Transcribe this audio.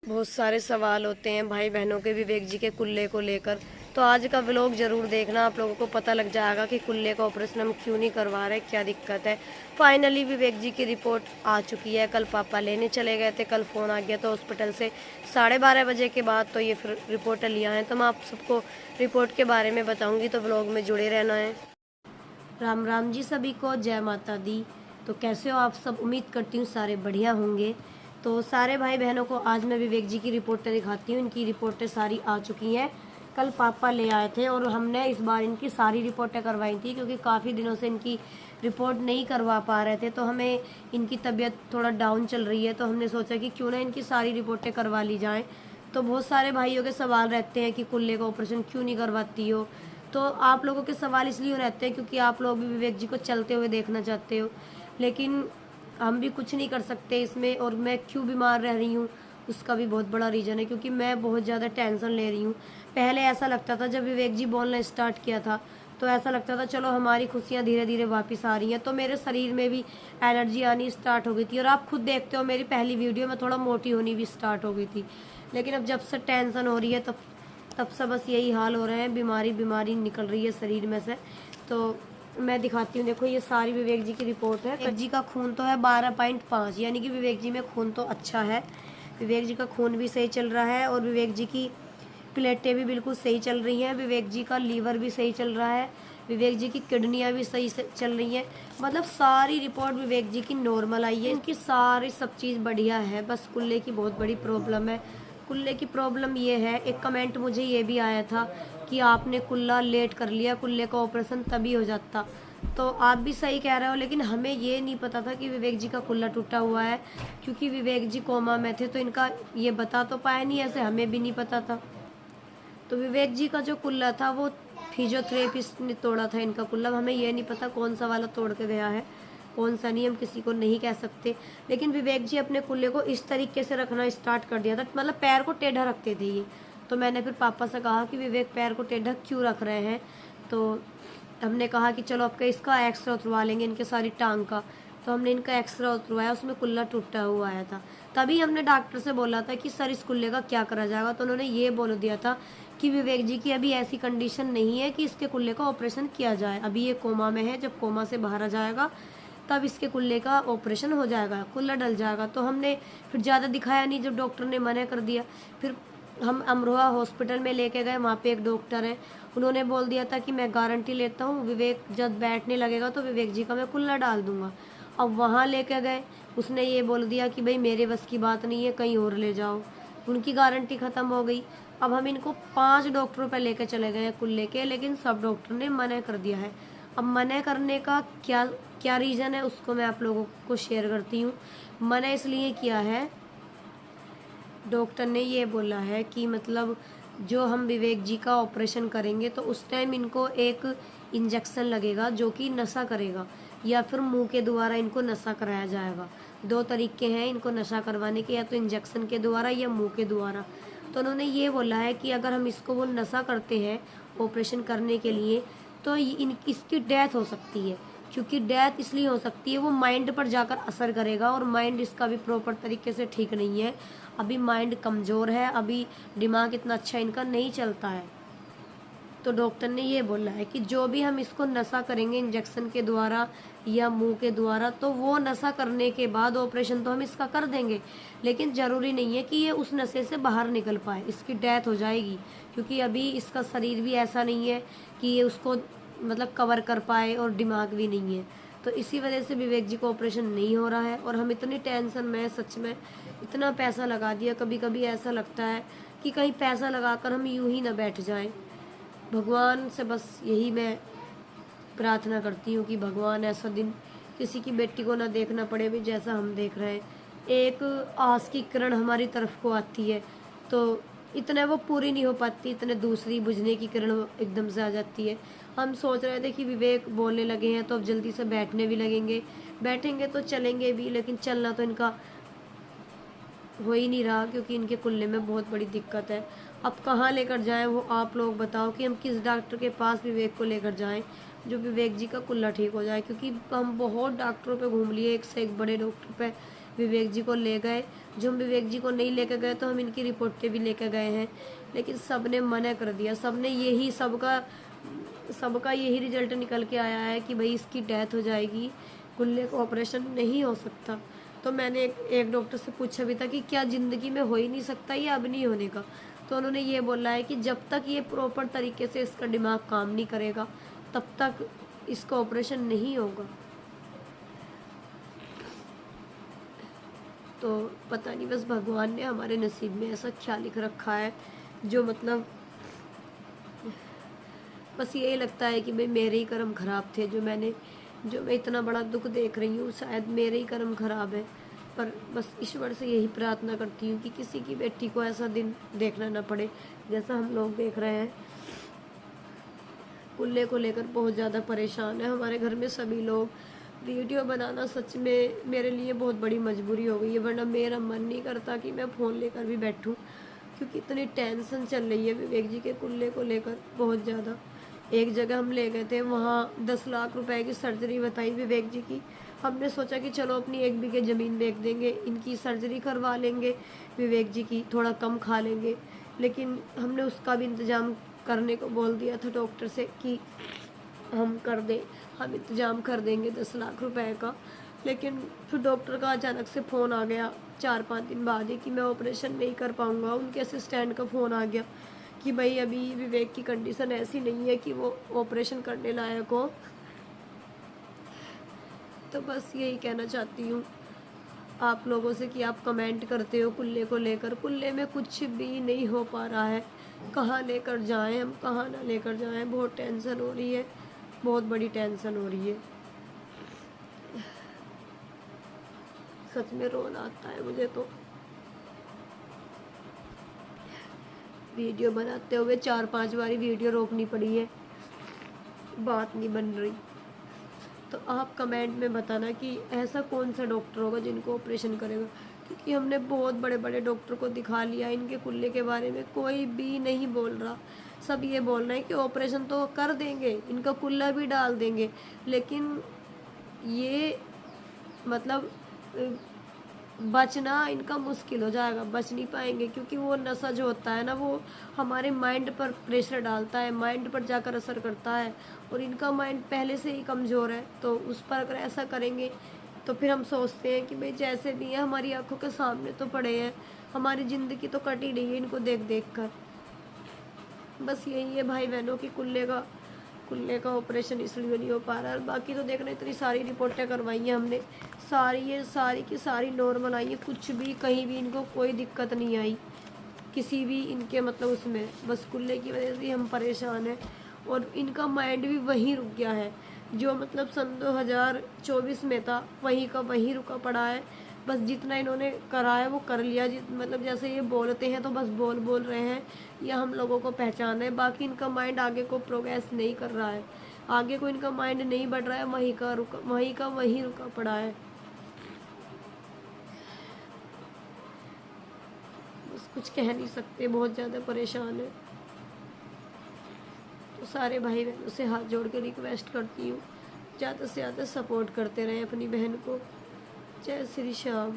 बहुत सारे सवाल होते हैं भाई बहनों के विवेक जी के कुल्ले को लेकर। तो आज का व्लॉग जरूर देखना, आप लोगों को पता लग जाएगा कि कुल्ले का ऑपरेशन हम क्यों नहीं करवा रहे, क्या दिक्कत है। फाइनली विवेक जी की रिपोर्ट आ चुकी है। कल पापा लेने चले गए थे, कल फ़ोन आ गया तो हॉस्पिटल से 12:30 बजे के बाद तो ये फिर रिपोर्ट लिया है। तो मैं आप सबको रिपोर्ट के बारे में बताऊँगी, तो व्लॉग में जुड़े रहना है। राम राम जी सभी को, जय माता दी। तो कैसे हो आप सब? उम्मीद करती हूँ सारे बढ़िया होंगे। तो सारे भाई बहनों को आज मैं विवेक जी की रिपोर्टें दिखाती हूँ। इनकी रिपोर्टें सारी आ चुकी हैं। कल पापा ले आए थे और हमने इस बार इनकी सारी रिपोर्टें करवाई थी, क्योंकि काफ़ी दिनों से इनकी रिपोर्ट नहीं करवा पा रहे थे। तो हमें इनकी तबीयत थोड़ा डाउन चल रही है, तो हमने सोचा कि क्यों ना इनकी सारी रिपोर्टें करवा ली जाएँ। तो बहुत सारे भाइयों के सवाल रहते हैं कि कुल्ले का ऑपरेशन क्यों नहीं करवाती हो। तो आप लोगों के सवाल इसलिए रहते हैं क्योंकि आप लोग भी विवेक जी को चलते हुए देखना चाहते हो, लेकिन हम भी कुछ नहीं कर सकते इसमें। और मैं क्यों बीमार रह रही हूँ उसका भी बहुत बड़ा रीज़न है, क्योंकि मैं बहुत ज़्यादा टेंशन ले रही हूँ। पहले ऐसा लगता था, जब विवेक जी बोलना स्टार्ट किया था तो ऐसा लगता था चलो हमारी खुशियाँ धीरे धीरे वापस आ रही हैं। तो मेरे शरीर में भी एनर्जी आनी स्टार्ट हो गई थी, और आप खुद देखते हो मेरी पहली वीडियो में थोड़ा मोटी होनी भी स्टार्ट हो गई थी। लेकिन अब जब से टेंशन हो रही है तब से बस यही हाल हो रहे हैं, बीमारी निकल रही है शरीर में से। तो मैं दिखाती हूँ, देखो ये सारी विवेक जी की रिपोर्ट है। विवेक जी का खून तो है 12.5, यानी कि विवेक जी में खून तो अच्छा है। विवेक जी का खून भी सही चल रहा है, और विवेक जी की प्लेटें भी बिल्कुल सही चल रही हैं। विवेक जी का लीवर भी सही चल रहा है। विवेक जी की किडनियाँ भी सही से चल रही हैं। मतलब सारी रिपोर्ट विवेक जी की नॉर्मल आई है। इनकी सारी सब चीज़ बढ़िया है, बस कुल्ले की बहुत बड़ी प्रॉब्लम है। कुल्ले की प्रॉब्लम ये है, एक कमेंट मुझे ये भी आया था कि आपने कुल्ला लेट कर लिया, कुल्ले का ऑपरेशन तभी हो जाता। तो आप भी सही कह रहे हो, लेकिन हमें ये नहीं पता था कि विवेक जी का कुल्ला टूटा हुआ है, क्योंकि विवेक जी कोमा में थे तो इनका ये बता तो पाया नहीं, ऐसे हमें भी नहीं पता था। तो विवेक जी का जो कुल्ला था वो फिजियोथेरेपिस्ट ने तोड़ा था इनका कुल्ला। हमें ये नहीं पता कौन सा वाला तोड़ के गया है, कौन सा नहीं, हम किसी को नहीं कह सकते। लेकिन विवेक जी अपने कुल्ले को इस तरीके से रखना स्टार्ट कर दिया था, मतलब पैर को टेढ़ा रखते थे ये। तो मैंने फिर पापा से कहा कि विवेक पैर को टेढ़ा क्यों रख रहे हैं। तो हमने कहा कि चलो आपका इसका एक्सरे उतरवा लेंगे, इनके सारी टांग का। तो हमने इनका एक्सरे उतरवाया, उसमें कुल्ला टूटा हुआ आया था। तभी हमने डॉक्टर से बोला था कि सर इस कुल्ले का क्या करा जाएगा। तो उन्होंने ये बोल दिया था कि विवेक जी की अभी ऐसी कंडीशन नहीं है कि इसके कुल्ले का ऑपरेशन किया जाए। अभी ये कोमा में है, जब कोमा से बाहर आ जाएगा तब इसके कुल्ले का ऑपरेशन हो जाएगा, कुल्ला डल जाएगा। तो हमने फिर ज़्यादा दिखाया नहीं, जब डॉक्टर ने मना कर दिया। फिर हम अमरोहा हॉस्पिटल में लेके गए, वहाँ पे एक डॉक्टर है, उन्होंने बोल दिया था कि मैं गारंटी लेता हूँ विवेक जब बैठने लगेगा तो विवेक जी का मैं कुल्ला डाल दूंगा। अब वहाँ लेके गए, उसने ये बोल दिया कि भाई मेरे बस की बात नहीं है, कहीं और ले जाओ। उनकी गारंटी ख़त्म हो गई। अब हम इनको 5 डॉक्टरों पर लेके चले गए हैं कुल्ले के, लेकिन सब डॉक्टर ने मना कर दिया है। अब मना करने का क्या क्या रीज़न है उसको मैं आप लोगों को शेयर करती हूँ। मना इसलिए किया है, डॉक्टर ने ये बोला है कि मतलब जो हम विवेक जी का ऑपरेशन करेंगे तो उस टाइम इनको एक इंजेक्शन लगेगा जो कि नशा करेगा, या फिर मुंह के द्वारा इनको नशा कराया जाएगा। 2 तरीके हैं इनको नशा करवाने के, या तो इंजेक्शन के द्वारा या मुंह के द्वारा। तो उन्होंने ये बोला है कि अगर हम इसको वो नशा करते हैं ऑपरेशन करने के लिए तो इसकी डेथ हो सकती है। क्योंकि डेथ इसलिए हो सकती है, वो माइंड पर जाकर असर करेगा, और माइंड इसका भी प्रॉपर तरीके से ठीक नहीं है। अभी माइंड कमज़ोर है, अभी दिमाग इतना अच्छा इनका नहीं चलता है। तो डॉक्टर ने ये बोला है कि जो भी हम इसको नशा करेंगे इंजेक्शन के द्वारा या मुंह के द्वारा, तो वो नशा करने के बाद ऑपरेशन तो हम इसका कर देंगे, लेकिन ज़रूरी नहीं है कि ये उस नशे से बाहर निकल पाए, इसकी डेथ हो जाएगी। क्योंकि अभी इसका शरीर भी ऐसा नहीं है कि ये उसको मतलब कवर कर पाए, और दिमाग भी नहीं है। तो इसी वजह से विवेक जी को ऑपरेशन नहीं हो रहा है, और हम इतनी टेंशन में, सच में इतना पैसा लगा दिया। कभी कभी ऐसा लगता है कि कहीं पैसा लगाकर हम यूं ही ना बैठ जाएं। भगवान से बस यही मैं प्रार्थना करती हूँ कि भगवान ऐसा दिन किसी की बेटी को ना देखना पड़े भी जैसा हम देख रहे हैं। एक आस की किरण हमारी तरफ को आती है तो इतने वो पूरी नहीं हो पाती, इतने दूसरी बुझने की किरण एकदम से आ जाती है। हम सोच रहे थे कि विवेक बोलने लगे हैं तो अब जल्दी से बैठने भी लगेंगे, बैठेंगे तो चलेंगे भी, लेकिन चलना तो इनका हो ही नहीं रहा, क्योंकि इनके कुल्ले में बहुत बड़ी दिक्कत है। अब कहाँ लेकर जाएं वो आप लोग बताओ, कि हम किस डॉक्टर के पास विवेक को लेकर जाएं जो विवेक जी का कुल्ला ठीक हो जाए। क्योंकि हम बहुत डॉक्टरों पे घूम लिए, एक से एक बड़े डॉक्टर पे, विवेक जी को ले गए। जो हम विवेक जी को नहीं लेकर गए तो हम इनकी रिपोर्टें भी लेकर गए हैं, लेकिन सब ने मना कर दिया। सब ने यही सबका यही रिजल्ट निकल के आया है कि भाई इसकी डेथ हो जाएगी, कुल्ले का ऑपरेशन नहीं हो सकता। तो मैंने एक डॉक्टर से पूछा भी था कि क्या ज़िंदगी में हो ही नहीं सकता या अब नहीं होने का। तो उन्होंने ये बोला है कि जब तक ये प्रॉपर तरीके से इसका दिमाग काम नहीं करेगा तब तक इसका ऑपरेशन नहीं होगा। तो पता नहीं, बस भगवान ने हमारे नसीब में ऐसा क्या लिख रखा है, जो मतलब बस यही लगता है कि भाई मेरे ही कर्म खराब थे, जो मैं इतना बड़ा दुख देख रही हूँ, शायद मेरे ही कर्म खराब है। पर बस ईश्वर से यही प्रार्थना करती हूँ कि किसी की बेटी को ऐसा दिन देखना ना पड़े जैसा हम लोग देख रहे हैं। कुल्ले को लेकर बहुत ज़्यादा परेशान है हमारे घर में सभी लोग। वीडियो बनाना सच में मेरे लिए बहुत बड़ी मजबूरी हो गई है, वरना मेरा मन नहीं करता कि मैं फ़ोन लेकर भी बैठूं, क्योंकि इतनी टेंशन चल रही है विवेक जी के कुल्ले को लेकर बहुत ज़्यादा। एक जगह हम ले गए थे, वहाँ 10 लाख रुपए की सर्जरी बताई विवेक जी की। हमने सोचा कि चलो अपनी 1 बीघे ज़मीन बेच देंगे, इनकी सर्जरी करवा लेंगे, विवेक जी की थोड़ा कम खा लेंगे। लेकिन हमने उसका भी इंतज़ाम करने को बोल दिया था डॉक्टर से कि हम इंतज़ाम कर देंगे 10 लाख रुपए का। लेकिन फिर डॉक्टर का अचानक से फ़ोन आ गया 4-5 दिन बाद ही कि मैं ऑपरेशन नहीं कर पाऊँगा। उनके असिस्टेंट का फ़ोन आ गया कि भाई अभी विवेक की कंडीशन ऐसी नहीं है कि वो ऑपरेशन करने लायक हो। तो बस यही कहना चाहती हूँ आप लोगों से कि आप कमेंट करते हो कुल्ले को लेकर, कुल्ले में कुछ भी नहीं हो पा रहा है। कहाँ लेकर जाएं हम, कहाँ ना लेकर जाएं, बहुत टेंशन हो रही है, बहुत बड़ी टेंशन हो रही है। सच में रोना आता है मुझे तो। वीडियो बनाते हुए 4-5 बारी वीडियो रोकनी पड़ी है, बात नहीं बन रही। तो आप कमेंट में बताना कि ऐसा कौन सा डॉक्टर होगा जिनको ऑपरेशन करेगा, क्योंकि हमने बहुत बड़े बड़े डॉक्टर को दिखा लिया, इनके कुल्ले के बारे में कोई भी नहीं बोल रहा। सब ये बोल रहे हैं कि ऑपरेशन तो कर देंगे, इनका कुल्ला भी डाल देंगे, लेकिन ये मतलब बचना इनका मुश्किल हो जाएगा, बच नहीं पाएंगे, क्योंकि वो नशा जो होता है ना, वो हमारे माइंड पर प्रेशर डालता है, माइंड पर जाकर असर करता है, और इनका माइंड पहले से ही कमज़ोर है। तो उस पर अगर ऐसा करेंगे तो फिर हम सोचते हैं कि भाई जैसे भी है हमारी आंखों के सामने तो पड़े हैं, हमारी ज़िंदगी तो कट ही रही है इनको देख देख कर। बस यही है भाई बहनों की, कुल्ले का ऑपरेशन इसलिए नहीं हो पा रहा है। बाकी तो देखना, इतनी सारी रिपोर्टें करवाई हैं हमने, सारी की सारी नॉर्मल आई है, कुछ भी कहीं भी इनको कोई दिक्कत नहीं आई किसी भी इनके मतलब उसमें। बस कुल्ले की वजह से हम परेशान हैं, और इनका माइंड भी वहीं रुक गया है, जो मतलब सन 2024 में था वहीं का वहीं रुका पड़ा है। बस जितना इन्होंने करा है वो कर लिया, मतलब जैसे ये बोलते हैं तो बस बोल रहे हैं, या हम लोगों को पहचान है। बाकी इनका माइंड आगे को प्रोग्रेस नहीं कर रहा है, आगे को इनका माइंड नहीं बढ़ रहा है, वहीं रुका पड़ा है। बस कुछ कह नहीं सकते, बहुत ज़्यादा परेशान है। तो सारे भाई बहनों से हाथ जोड़ के रिक्वेस्ट करती हूँ, ज़्यादा से ज़्यादा सपोर्ट करते रहें अपनी बहन को। जय श्री श्याम।